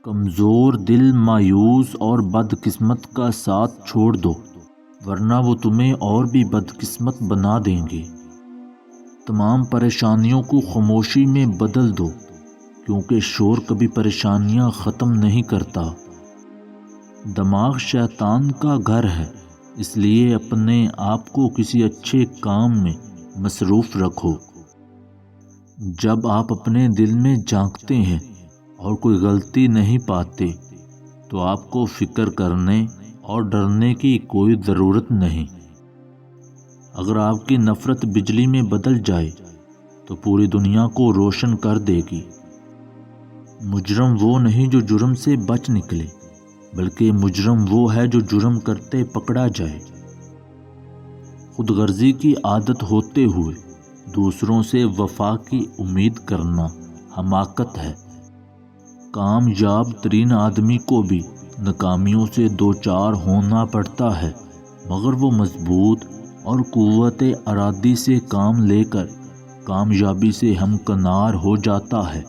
کمزور دل، مایوس اور بدقسمت کا ساتھ چھوڑ دو، ورنہ وہ تمہیں اور بھی بدقسمت بنا دیں گے۔ تمام پریشانیوں کو خاموشی میں بدل دو، کیونکہ شور کبھی پریشانیاں ختم نہیں کرتا۔ دماغ شیطان کا گھر ہے، اس لیے اپنے آپ کو کسی اچھے کام میں مصروف رکھو۔ جب آپ اپنے دل میں جھانکتے ہیں اور کوئی غلطی نہیں پاتے تو آپ کو فکر کرنے اور ڈرنے کی کوئی ضرورت نہیں۔ اگر آپ کی نفرت بجلی میں بدل جائے تو پوری دنیا کو روشن کر دے گی۔ مجرم وہ نہیں جو جرم سے بچ نکلے، بلکہ مجرم وہ ہے جو جرم کرتے پکڑا جائے۔ خود غرضی کی عادت ہوتے ہوئے دوسروں سے وفا کی امید کرنا حماقت ہے۔ کامیاب ترین آدمی کو بھی ناکامیوں سے دوچار ہونا پڑتا ہے، مگر وہ مضبوط اور قوت ارادی سے کام لے کر کامیابی سے ہمکنار ہو جاتا ہے۔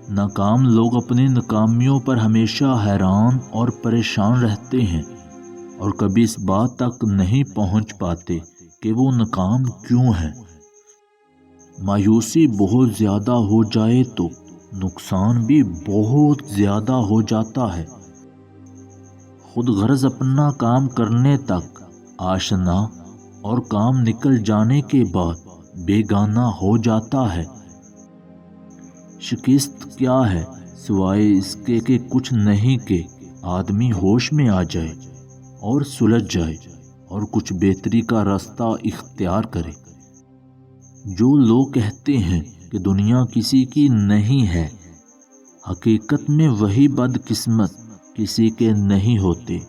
ناکام لوگ اپنی ناکامیوں پر ہمیشہ حیران اور پریشان رہتے ہیں اور کبھی اس بات تک نہیں پہنچ پاتے کہ وہ ناکام کیوں ہیں۔ مایوسی بہت زیادہ ہو جائے تو نقصان بھی بہت زیادہ ہو جاتا ہے۔ خود غرض اپنا کام کرنے تک آشنا اور کام نکل جانے کے بعد بیگانہ ہو جاتا ہے۔ شکست کیا ہے سوائے اس کے کہ کچھ نہیں کہ آدمی ہوش میں آ جائے اور سلجھ جائے اور کچھ بہتری کا راستہ اختیار کرے۔ جو لوگ کہتے ہیں کہ دنیا کسی کی نہیں ہے، حقیقت میں وہی بدقسمت کسی کے نہیں ہوتے۔